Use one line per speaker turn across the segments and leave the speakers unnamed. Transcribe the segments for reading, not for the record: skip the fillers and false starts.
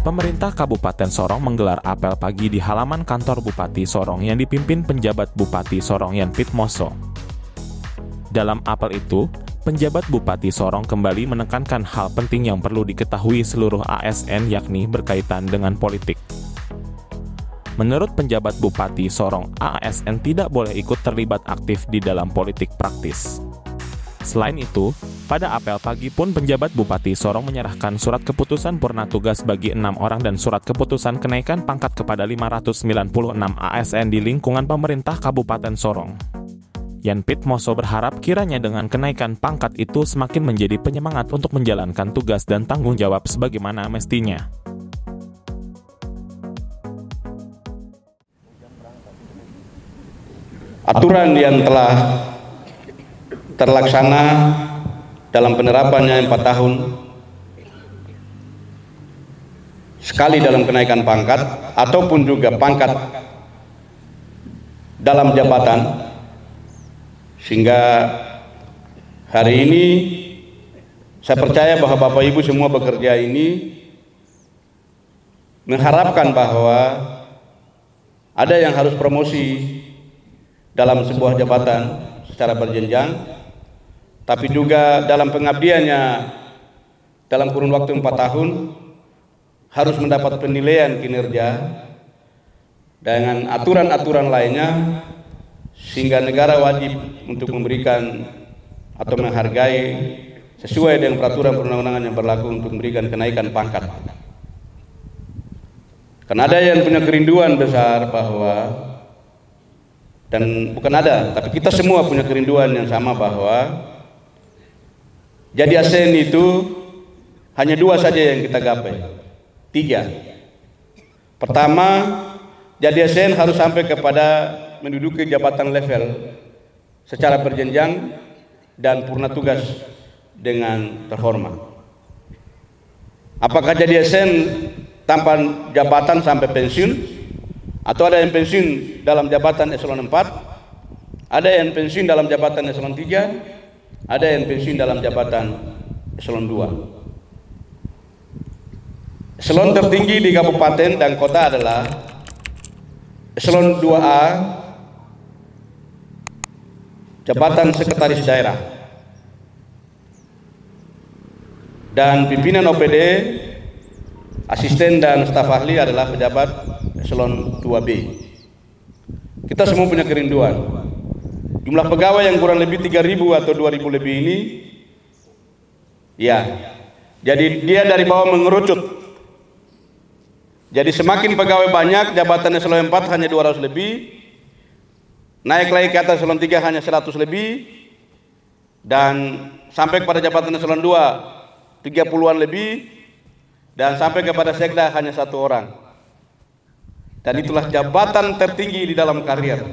pemerintah Kabupaten Sorong menggelar apel pagi di halaman kantor Bupati Sorong yang dipimpin penjabat Bupati Sorong Yan Pitmoso. Dalam apel itu, penjabat Bupati Sorong kembali menekankan hal penting yang perlu diketahui seluruh ASN yakni berkaitan dengan politik. Menurut penjabat Bupati Sorong, ASN tidak boleh ikut terlibat aktif di dalam politik praktis. Selain itu, pada apel pagi pun penjabat Bupati Sorong menyerahkan surat keputusan purna tugas bagi 6 orang dan surat keputusan kenaikan pangkat kepada 596 ASN di lingkungan pemerintah Kabupaten Sorong. Yan Pitmoso berharap kiranya dengan kenaikan pangkat itu semakin menjadi penyemangat untuk menjalankan tugas dan tanggung jawab sebagaimana mestinya.
Aturan yang telah terlaksana dalam penerapannya 4 tahun sekali dalam kenaikan pangkat ataupun juga pangkat dalam jabatan, sehingga hari ini saya percaya bahwa Bapak Ibu semua bekerja ini mengharapkan bahwa ada yang harus promosi dalam sebuah jabatan secara berjenjang, tapi juga dalam pengabdiannya dalam kurun waktu 4 tahun harus mendapat penilaian kinerja dengan aturan-aturan lainnya, sehingga negara wajib untuk memberikan atau menghargai sesuai dengan peraturan perundang-undangan yang berlaku untuk memberikan kenaikan pangkat. Karena ada yang punya kerinduan besar bahwa, dan bukan ada, tapi kita semua punya kerinduan yang sama bahwa jadi ASN itu hanya 2 saja yang kita gapai, 3. Pertama, jadi ASN harus sampai kepada menduduki jabatan level secara berjenjang dan purna tugas dengan terhormat. Apakah jadi ASN tanpa jabatan sampai pensiun, atau ada yang pensiun dalam jabatan eselon 4, ada yang pensiun dalam jabatan eselon 3, ada yang pensiun dalam jabatan eselon 2. Eselon tertinggi di kabupaten dan kota adalah eselon 2A, jabatan sekretaris daerah, dan pimpinan OPD, asisten dan staf ahli adalah pejabat eselon 2B. Kita semua punya kerinduan. Jumlah pegawai yang kurang lebih 3.000 atau 2.000 lebih ini, ya, jadi dia dari bawah mengerucut. Jadi semakin pegawai banyak, jabatan eselon 4 hanya 200 lebih, naik lagi ke atas eselon 3 hanya 100 lebih, dan sampai kepada jabatan eselon 2 30-an lebih, dan sampai kepada sekda hanya 1 orang. Dan itulah jabatan tertinggi di dalam karier.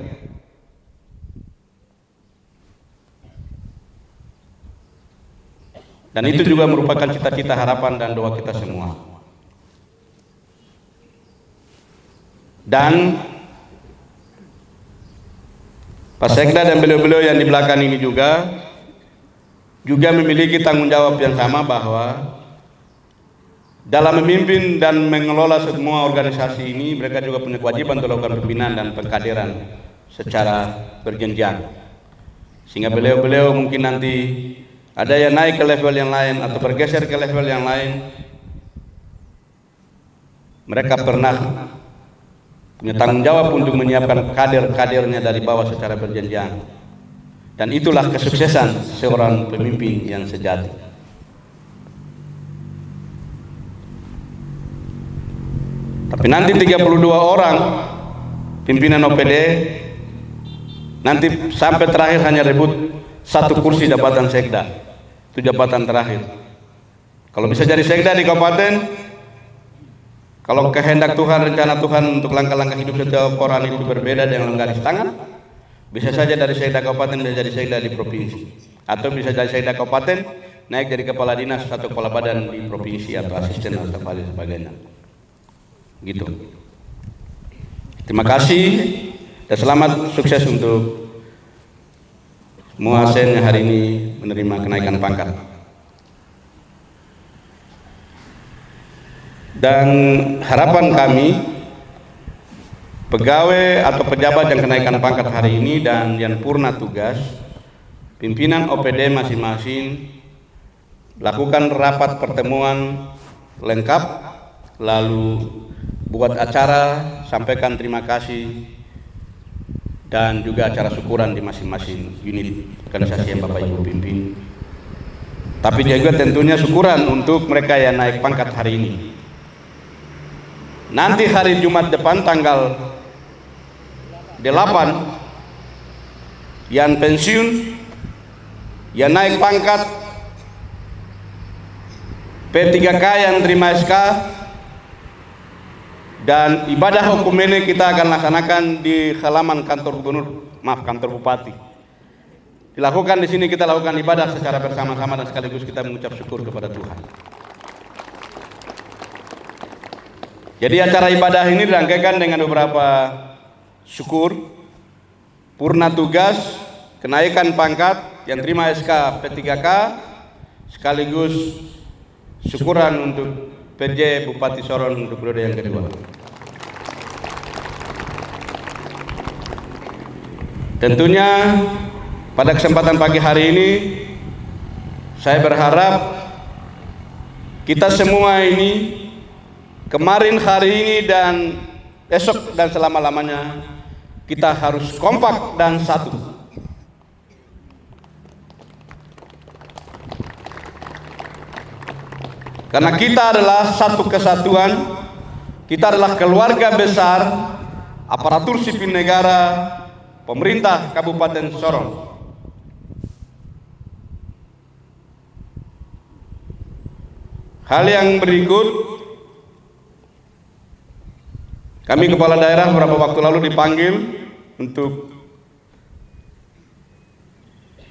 Dan itu juga merupakan cita-cita, harapan dan doa kita semua. Dan Pak Sekda dan beliau-beliau yang di belakang ini juga memiliki tanggung jawab yang sama bahwa dalam memimpin dan mengelola semua organisasi ini, mereka juga punya kewajiban untuk melakukan pembinaan dan pengkaderan secara berjenjang. Sehingga beliau-beliau mungkin nanti ada yang naik ke level yang lain atau bergeser ke level yang lain, mereka pernah punya tanggung jawab untuk menyiapkan kader-kadernya dari bawah secara berjenjang. Dan itulah kesuksesan seorang pemimpin yang sejati. Tapi nanti 32 orang pimpinan OPD, nanti sampai terakhir hanya rebut 1 kursi jabatan sekda. Itu jabatan terakhir. Kalau bisa jadi sekda di kabupaten, kalau kehendak Tuhan, rencana Tuhan untuk langkah-langkah hidup setiap orang itu berbeda dengan garis tangan, bisa saja dari sekda kabupaten bisa jadi sekda di provinsi, atau bisa dari sekda kabupaten naik dari kepala dinas atau kepala badan di provinsi atau asisten atau sebagainya. Gitu. Terima kasih dan selamat sukses untuk semua ASN yang hari ini menerima kenaikan pangkat. Dan harapan kami, pegawai atau pejabat yang kenaikan pangkat hari ini dan yang purna tugas, pimpinan OPD masing-masing lakukan rapat pertemuan lengkap, lalu buat acara, sampaikan terima kasih, dan juga acara syukuran di masing-masing unit organisasi yang Bapak Ibu pimpin. Tapi juga tentunya syukuran untuk mereka yang naik pangkat hari ini. Nanti hari Jumat depan tanggal 8, yang pensiun, yang naik pangkat, P3K yang terima SK, dan ibadah hukumene kita akan laksanakan di halaman kantor bupati. Dilakukan di sini, kita lakukan ibadah secara bersama-sama dan sekaligus kita mengucap syukur kepada Tuhan. Jadi acara ibadah ini dirangkaikan dengan beberapa syukur, purna tugas, kenaikan pangkat, yang terima SK P3K, sekaligus syukuran untuk PJ Bupati Sorong untuk periode yang kedua. Tentunya pada kesempatan pagi hari ini saya berharap kita semua ini, kemarin, hari ini, dan esok dan selama-lamanya, kita harus kompak dan satu. Karena kita adalah satu kesatuan, kita adalah keluarga besar, aparatur sipil negara, pemerintah Kabupaten Sorong. Hal yang berikut, kami kepala daerah beberapa waktu lalu dipanggil untuk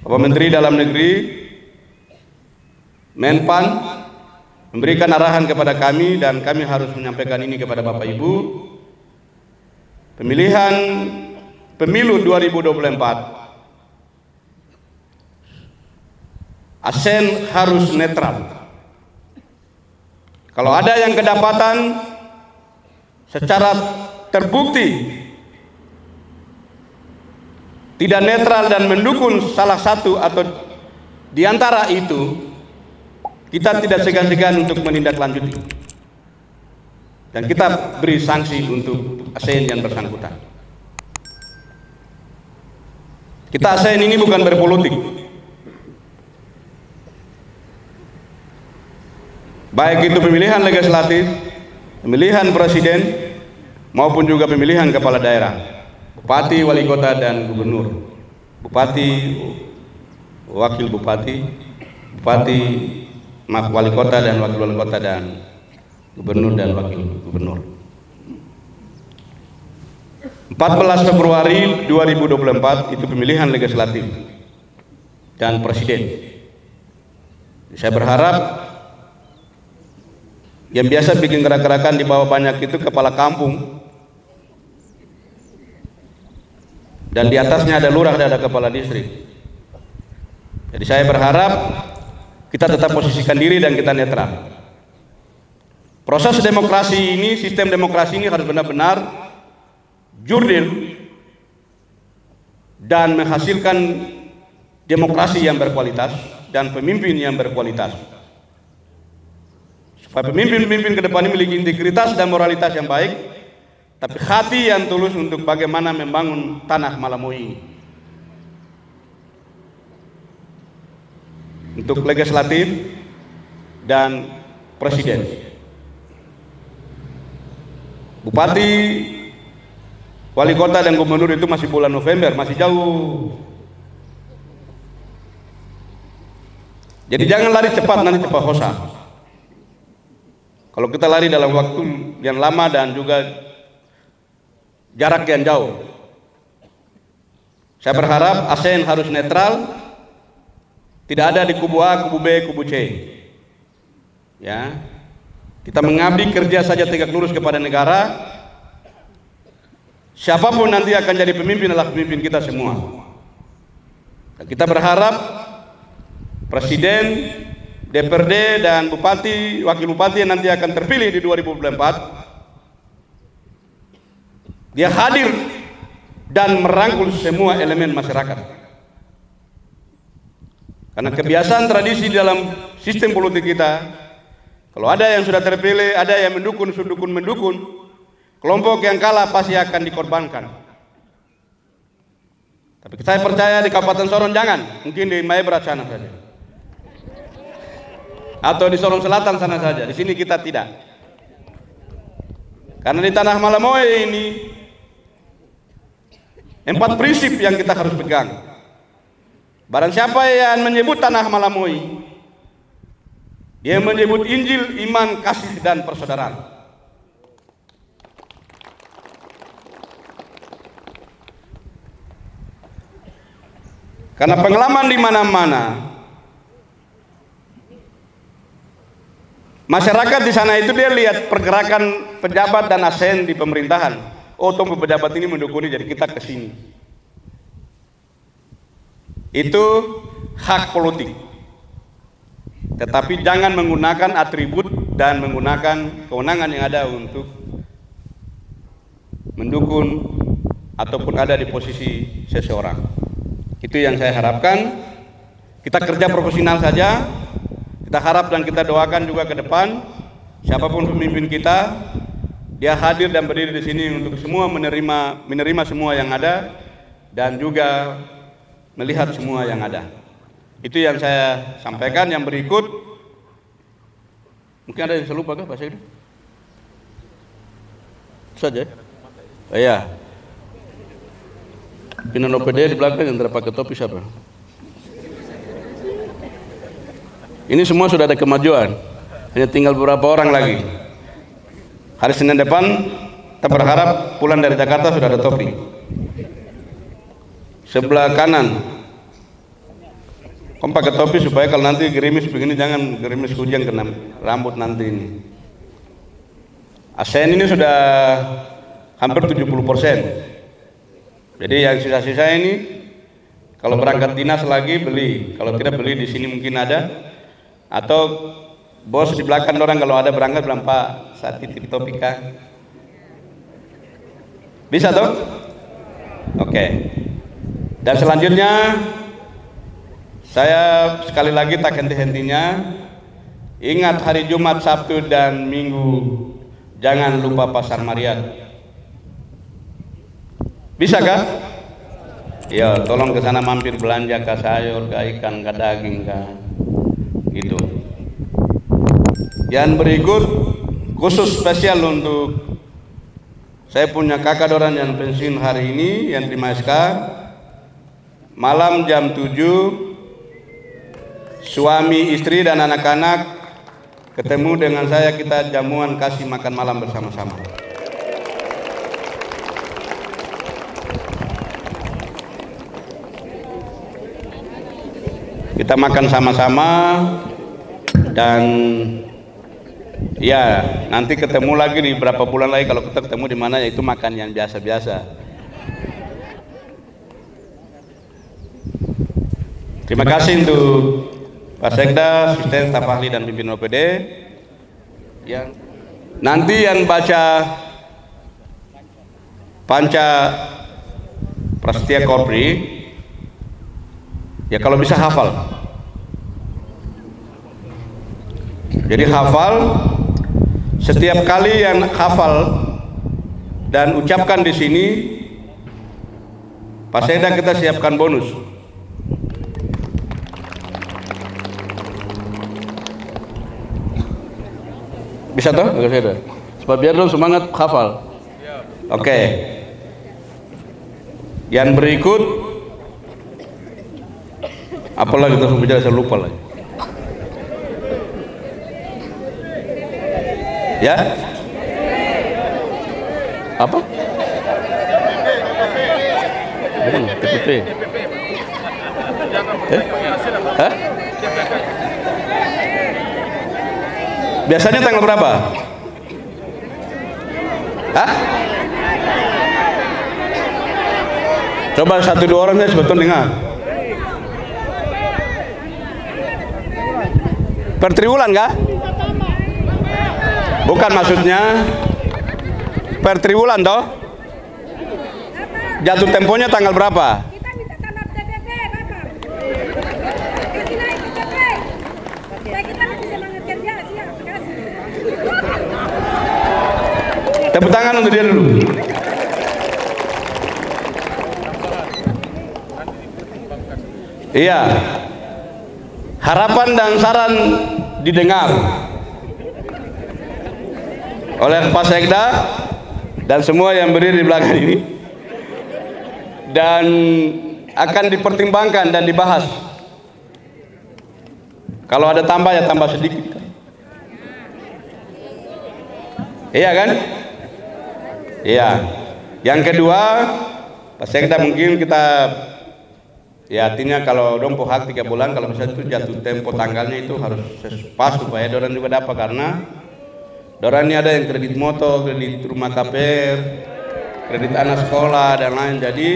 Bapak Menteri Dalam Negeri, Menpan, memberikan arahan kepada kami, dan kami harus menyampaikan ini kepada Bapak Ibu. Pemilu 2024, ASN harus netral. Kalau ada yang kedapatan secara terbukti tidak netral dan mendukung salah satu atau di antara itu, kita tidak segan-segan untuk menindaklanjuti, dan kita beri sanksi untuk ASN yang bersangkutan. Kita ASN ini bukan berpolitik, baik itu pemilihan legislatif, pemilihan presiden, maupun juga pemilihan kepala daerah, bupati, wali kota, dan gubernur, bupati, wakil bupati, wali kota dan wakil wali kota, dan gubernur dan wakil gubernur. 14 Februari 2024 itu pemilihan legislatif dan presiden. Saya berharap yang biasa bikin gerak-gerakan di bawah banyak itu kepala kampung, dan di atasnya ada lurah dan ada kepala distrik. Jadi saya berharap kita tetap posisikan diri dan kita netral. Proses demokrasi ini, sistem demokrasi ini harus benar-benar jurdil dan menghasilkan demokrasi yang berkualitas dan pemimpin yang berkualitas. Supaya pemimpin-pemimpin ke depan ini memiliki integritas dan moralitas yang baik, tapi hati yang tulus untuk bagaimana membangun tanah Malamu ini. Untuk legislatif dan presiden, bupati, wali kota, dan gubernur itu masih bulan November, masih jauh. Jadi jangan lari cepat, nanti cepat hosa. Kalau kita lari dalam waktu yang lama dan juga jarak yang jauh, saya berharap ASN harus netral, tidak ada di kubu A, kubu B, kubu C. Ya, kita mengabdi kerja saja tegak lurus kepada negara. Siapapun nanti akan jadi pemimpin adalah pemimpin kita semua. Dan kita berharap presiden DPRD dan bupati, wakil bupati yang nanti akan terpilih di 2024, dia hadir dan merangkul semua elemen masyarakat. Karena kebiasaan tradisi dalam sistem politik kita, kalau ada yang sudah terpilih, ada yang mendukung, kelompok yang kalah pasti akan dikorbankan. Tapi saya percaya di Kabupaten Sorong jangan, mungkin di Maebrat sana saja, atau di Sorong Selatan sana saja. Di sini kita tidak. Karena di tanah Malamoe ini 4 prinsip yang kita harus pegang. Barang siapa yang menyebut tanah Malamoe, dia menyebut Injil, iman, kasih, dan persaudaraan. Karena pengalaman di mana-mana, masyarakat di sana itu dia lihat pergerakan pejabat dan ASN di pemerintahan. Oh, tunggu pejabat ini mendukung ini, jadi kita ke sini. Itu hak politik. Tetapi jangan menggunakan atribut dan menggunakan kewenangan yang ada untuk mendukung ataupun ada di posisi seseorang. Itu yang saya harapkan. Kita kerja profesional saja. Kita harap dan kita doakan juga ke depan, siapapun pemimpin kita, dia hadir dan berdiri di sini untuk semua menerima semua yang ada dan juga melihat semua yang ada. Itu yang saya sampaikan. Yang berikut, mungkin ada yang saya lupa kah Pak Sekda? Saja. Oh, iya. Pimpinan OPD di belakang yang pakai topi siapa? Ini semua sudah ada kemajuan, hanya tinggal beberapa orang lagi. Hari Senin depan kita berharap pulang dari Jakarta sudah ada topi. Sebelah kanan, kamu pakai topi supaya kalau nanti gerimis begini jangan gerimis hujan kena rambut nanti ini. ASN ini sudah hampir 70%. Jadi yang sisa-sisa ini kalau berangkat dinas lagi beli, kalau tidak beli di sini mungkin ada, atau bos di belakang orang kalau ada berangkat bilang Pak, saya titip topi kah? Bisa toh? Oke. Dan selanjutnya saya sekali lagi tak henti-hentinya ingat hari Jumat, Sabtu dan Minggu jangan lupa Pasar Mariat. Bisa kah? Ya, tolong ke sana mampir belanja ke sayur, ke ikan, ke daging, ke gitu. Yang berikut khusus spesial untuk saya punya kakak orang yang pensiun hari ini yang terima SK. Malam jam 7 suami, istri dan anak-anak ketemu dengan saya, kita jamuan kasih makan malam bersama-sama. Kita makan sama-sama dan ya nanti ketemu lagi di berapa bulan lagi kalau kita ketemu di mana, yaitu makan yang biasa-biasa. Terima kasih untuk Pak Sekda, asisten staf ahli dan pimpinan OPD. Yang nanti yang baca Panca Prasetya Korpri, ya kalau bisa hafal. Jadi hafal, setiap kali yang hafal dan ucapkan di sini, Pak Sekda kita siapkan bonus. Bisa toh? Pak Sekda? Supaya biar lo semangat hafal. Oke. Yang berikut, apalagi kita bicara saya lupa lagi. Ya? Apa? TPP. Hah? Biasanya tanggal berapa? Hah? Coba 1-2 orang saya sebetulnya dengar. Per triwulan kah? Bukan maksudnya per triwulan toh? Jatuh temponya tanggal berapa?
Kita minta tambah TPP, Bapak. Kasih naik TPP. Supaya kita lebih semangat kerja, siap. Kasih.
Tepuk tangan untuk dia dulu. Iya. Harapan dan saran didengar oleh Pak Sekda dan semua yang berdiri di belakang ini, dan akan dipertimbangkan dan dibahas. Kalau ada tambah ya tambah sedikit. Iya kan? Iya. Yang kedua, Pak Sekda mungkin kita, ya artinya kalau dong hak 3 bulan, kalau misalnya itu jatuh tempo tanggalnya itu harus pas supaya dorang juga dapat, karena dorang ini ada yang kredit motor, kredit rumah KPR, kredit anak sekolah dan lain. Jadi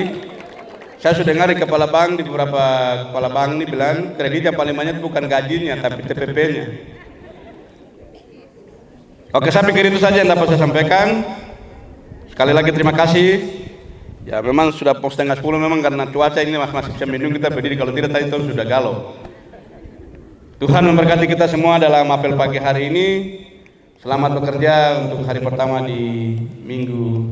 saya sudah dengar di kepala bank, di beberapa kepala bank ini bilang kredit yang paling banyak bukan gajinya tapi TPP-nya. Oke, saya pikir itu saja yang dapat saya sampaikan. Sekali lagi terima kasih. Ya memang sudah pos 9:30 memang karena cuaca ini masih bisa minum kita berdiri, kalau tidak tadi itu sudah galau. Tuhan memberkati kita semua dalam apel pagi hari ini. Selamat bekerja untuk hari pertama di minggu